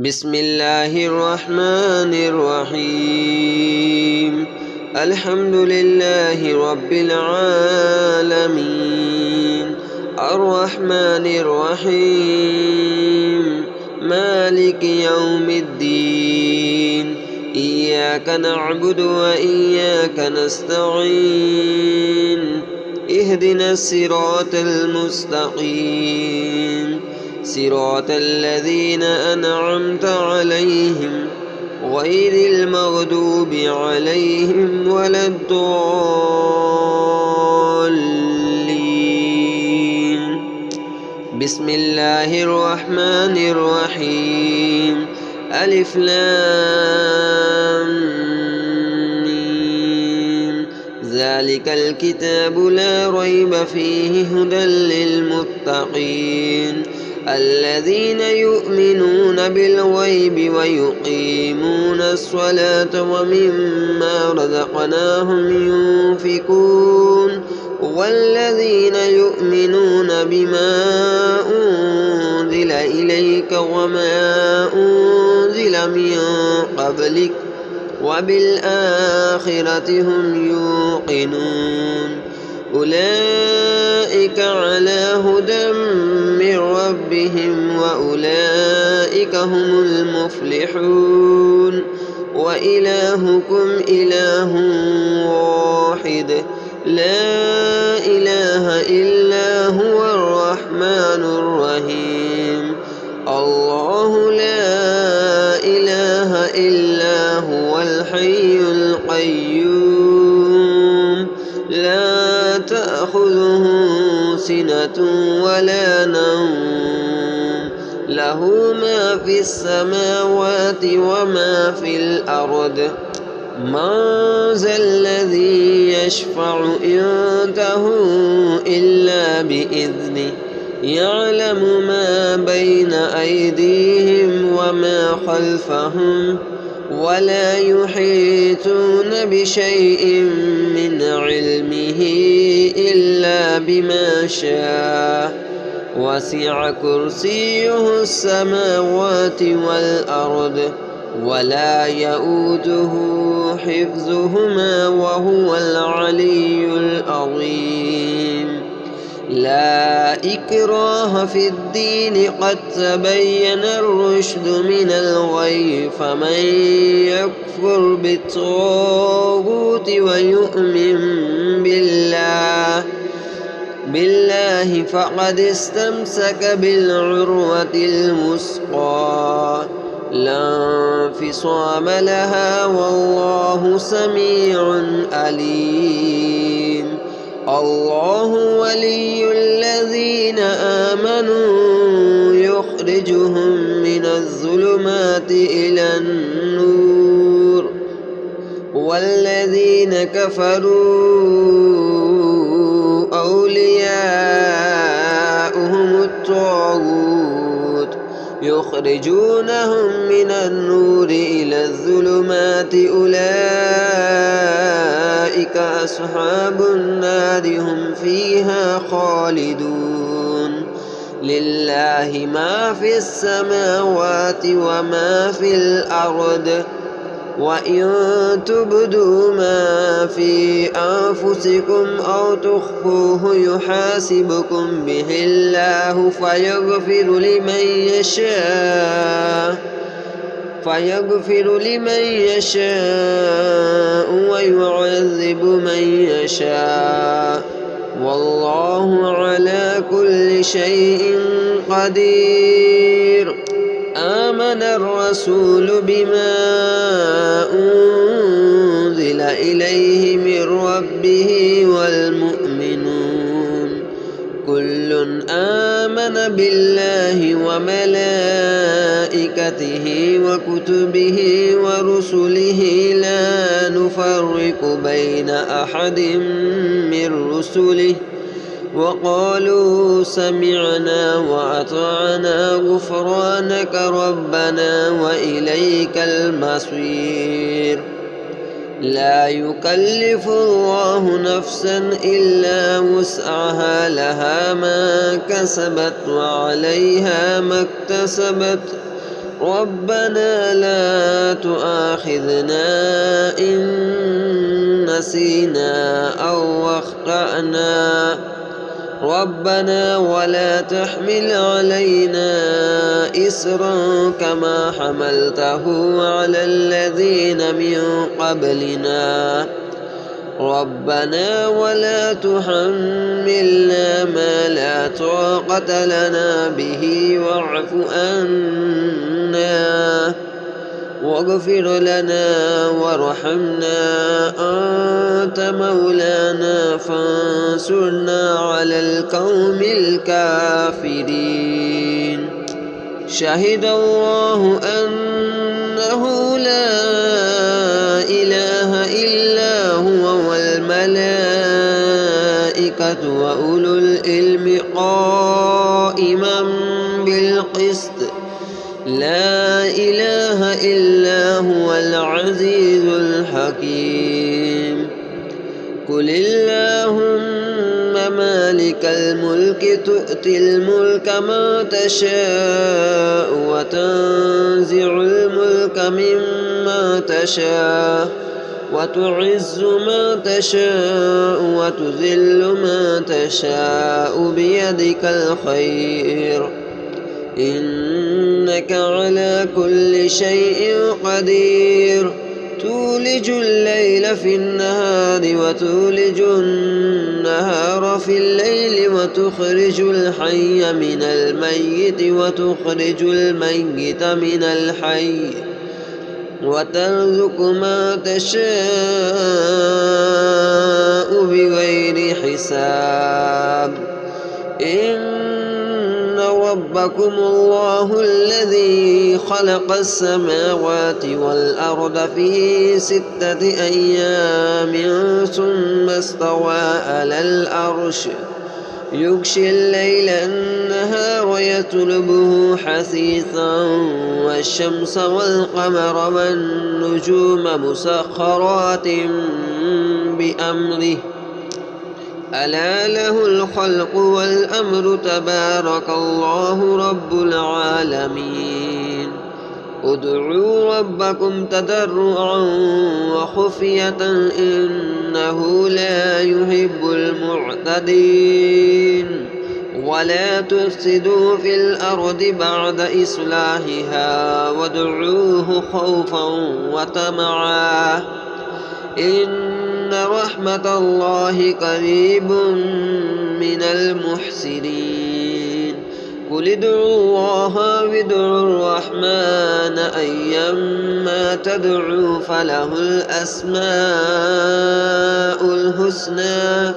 بسم الله الرحمن الرحيم. الحمد لله رب العالمين، الرحمن الرحيم، مالك يوم الدين. إياك نعبد وإياك نستعين، اهدنا الصراط المستقيم، صراط الذين أنعمت عليهم غير المغضوب عليهم ولا الضالين. بسم الله الرحمن الرحيم. ألف لام ميم. ذلك الكتاب لا ريب فيه هدى للمتقين الذين يؤمنون بالغيب ويقيمون الصلاة ومما رزقناهم ينفقون والذين يؤمنون بما أنزل إليك وما أنزل من قبلك وبالآخرة هم يوقنون. أولئك على هدى من ربهم وأولئك هم المفلحون. وإلهكم إله واحد لا إله إلا هو الرحمن الرحيم. الله لا إله إلا هو الحي القيوم، لا تأخذه سنة ولا نوم، له ما في السماوات وما في الأرض. من ذا الذي يشفع عنده إلا بإذنه، يعلم ما بين أيديهم وما خلفهم ولا يحيطون بشيء من علمه إلا بما شاء. وسع كرسيه السماوات والأرض ولا يؤوده حفظهما وهو العلي العظيم. لا إكراه في الدين، قد تبين الرشد من الغي، فمن يكفر بالطاغوت ويؤمن بالله فقد استمسك بالعروة الوثقى لا انفصام لها، والله سميع عليم. الله ولي الذين آمنوا يخرجهم من الظلمات إلى النور، والذين كفروا أولياؤهم الطاغوت يخرجونهم من النور إلى الظلمات، أولئك أصحاب النار هم فيها خالدون. لله ما في السماوات وما في الأرض، وإن تبدوا ما في أنفسكم أو تخفوه يحاسبكم به الله فيغفر لمن يشاء ويعذب من يشاء، والله على كل شيء قدير. آمن الرسول بما أنزل إليه من ربه والمؤمنون كل آمن بالله وملائكته وكتبه ورسله لا نفرق بين أحد من رسله، وقالوا سمعنا وأطعنا غفرانك ربنا وإليك المصير. لا يكلف الله نفسا إلا وسعها، لها ما كسبت وعليها ما اكتسبت، ربنا لا تؤاخذنا إن نسينا أو أخطأنا ربنا ولا تحمل علينا إصرا كما حملته على الذين من قبلنا ربنا ولا تحملنا ما لا طاقة لنا به واعف عنا واغفر لنا وارحمنا أنت مولانا فانصرنا على القوم الكافرين. شهد الله أنه لا إله إلا هو والملائكة وأولو العلم قائما بالقسط لا إله إلا هو العزيز الحكيم. قل اللهم مالك الملك تؤتي الملك من تشاء وتنزع الملك ممن تشاء وتعز من تشاء وتذل من تشاء بيدك الخير إنك على كل شيء قدير. تولج الليل في النهار وتولج النهار في الليل وتخرج الحي من الميت وتخرج الميت من الحي وترزق ما تشاء بغير حساب. إن ربكم الله الذي خلق السماوات والأرض في 6 أيام ثم استوى على العرش يغشي الليل النهار يطلبه حثيثا والشمس والقمر والنجوم مسخرات بأمره ألا له الخلق والأمر تبارك الله رب العالمين. ادعوا ربكم تضرعا وخفية إنه لا يحب المعتدين. ولا تفسدوا في الأرض بعد إصلاحها وادعوه خوفا وطمعا إن رحمة الله قريب من المحسنين. قل ادعوا الله وادعوا الرحمن أيما تدعوا فله الأسماء الحسنى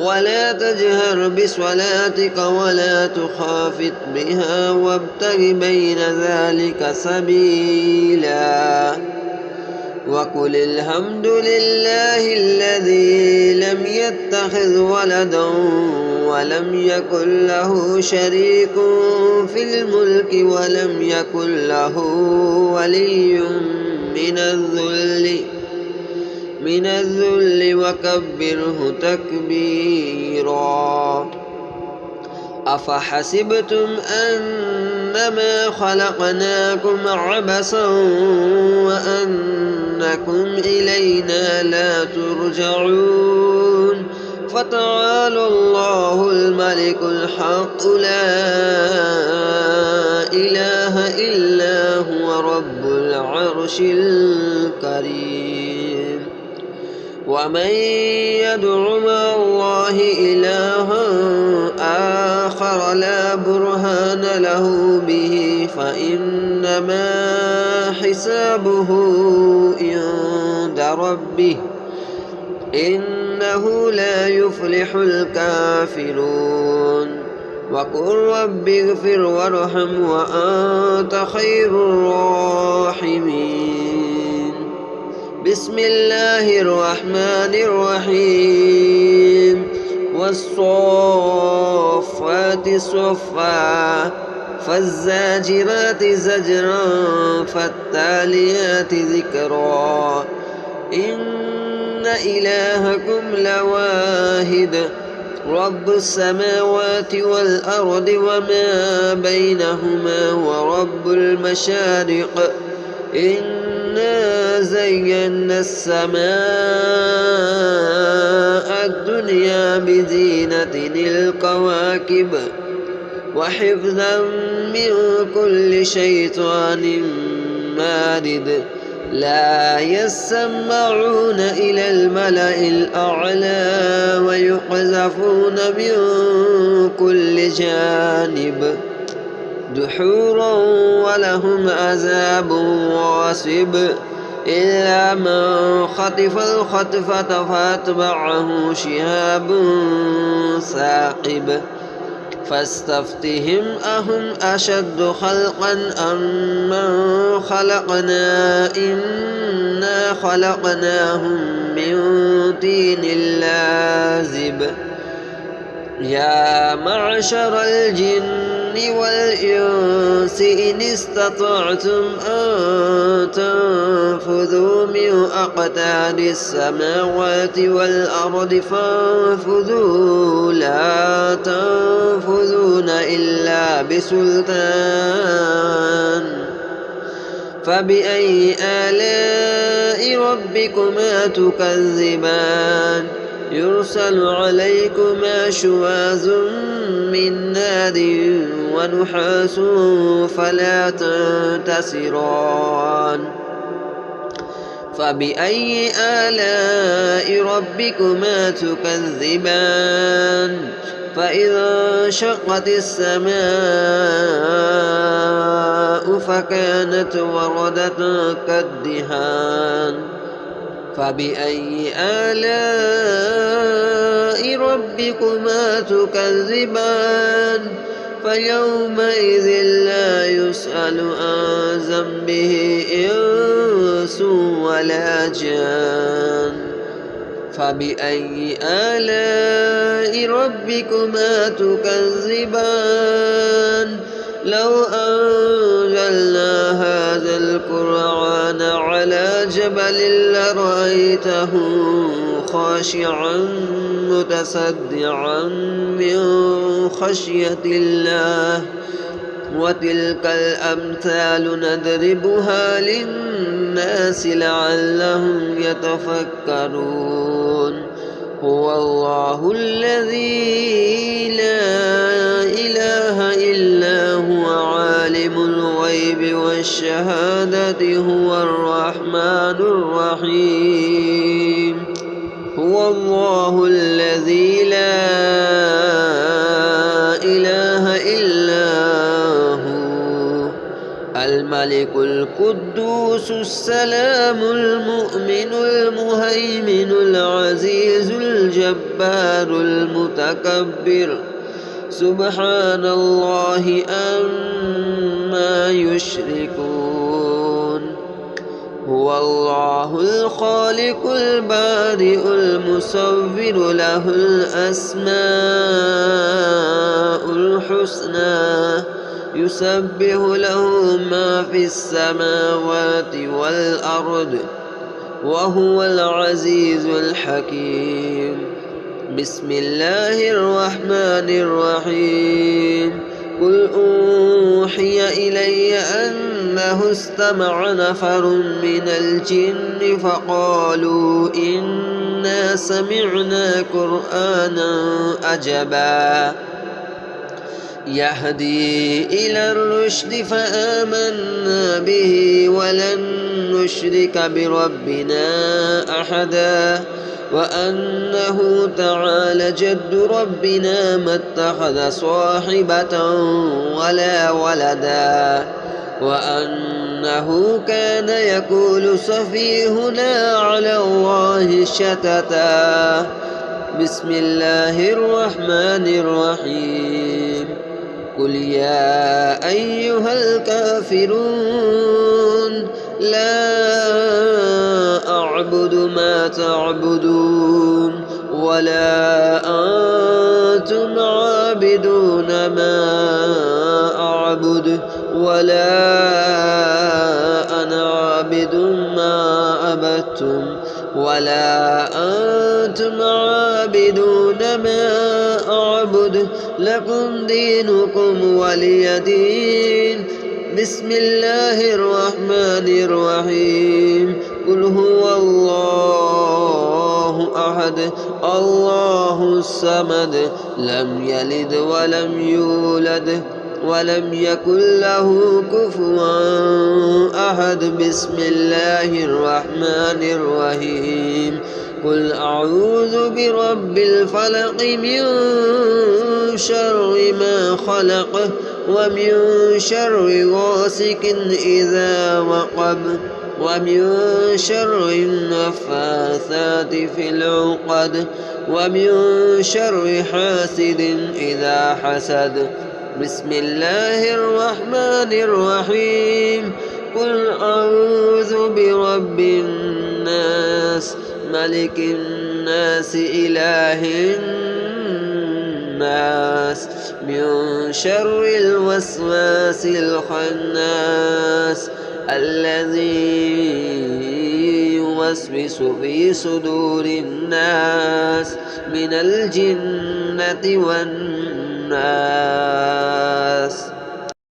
ولا تجهر بصلاتك ولا تخافت بها وابتغ بين ذلك سبيلا. وقل الحمد لله الذي لم يتخذ ولدا ولم يكن له شريك في الملك ولم يكن له ولي من الذل وكبره تكبيرا. أفحسبتم أنما خلقناكم عبثا وأنكم إلينا لا ترجعون فتعالى الله الملك الحق لا إله إلا هو رب العرش الكريم. ومن يدع مع الله إلها آخر لا برهان له به فإنما حسابه عند ربه إنه لا يفلح الكافرون. وقل رب اغفر وارحم وأنت خير الراحمين. بسم الله الرحمن الرحيم. والصافات صفا فالزاجرات زجرا فالتاليات ذكرا إن إلهكم لواحد رب السماوات والأرض وما بينهما ورب المشارق إنا زينا السماء الدنيا بزينة الكواكب وحفظا من كل شيطان مارد لا يسمعون إلى الملأ الأعلى ويقذفون من كل جانب دحورا ولهم عذاب واصب إلا من خطف الخطفة فاتبعه شهاب ثاقب فاستفتهم أهم أشد خلقا أم من خلقنا إنا خلقناهم من طين لازب يا معشر الجن والإنس إن استطعتم أن تنفذوا من أقطار السماوات والأرض فانفذوا لا تنفذون إلا بسلطان فبأي آلاء ربكما تكذبان يرسل عليكما شواظ من نار ونحاس فلا تنتصران فبأي آلاء ربكما تكذبان فإذا انشقت السماء فكانت وردة كالدهان فبأي آلاء ربكما تكذبان فيومئذ لا يسأل عن ذنبه إنس ولا جان فبأي آلاء ربكما تكذبان لو أنزلنا هذا القرآن على جبل لرأيته خاشعا متصدعا من خشية الله وتلك الأمثال نضربها للناس لعلهم يتفكرون هو الله الذي لا إله إلا هو عالم الغيب والشهادة هو الرحمن الرحيم هو الله الذي لا إله إلا هو الملك القدوس السلام المؤمن المهيمن العزيز الجبار المتكبر سبحان الله عما يشركون هو الله الخالق البارئ المصور له الأسماء الحسنى يسبح له ما في السماوات والأرض وهو العزيز الحكيم بسم الله الرحمن الرحيم قل أوحي إلي أنه استمع نفر من الجن فقالوا إنا سمعنا قرآنا عجبا يهدي إلى الرشد فآمنا به ولن نشرك بربنا أحدا وأنه تعالى جد ربنا ما اتخذ صاحبة ولا ولدا وأنه كان يقول سفيهنا على الله شتتا بسم الله الرحمن الرحيم قل يا أيها الكافرون لا أعبد ما تعبدون ولا أنتم عابدون ما أعبد ولا أنا عابد ما عبدتم ولا أنتم عابدون ما لكم دينكم ولي دين. بسم الله الرحمن الرحيم. قل هو الله أحد الله الصمد لم يلد ولم يولد ولم يكن له كفوا أحد. بسم الله الرحمن الرحيم. قل أعوذ برب الفلق من شر ما خلق ومن شر غاسق إذا وقب ومن شر النفاثات في العقد ومن شر حاسد إذا حسد. بسم الله الرحمن الرحيم. قل أعوذ برب الناس ملك الناس إله الناس من شر الوسواس الخناس الذي يوسوس في صدور الناس من الجنة والناس.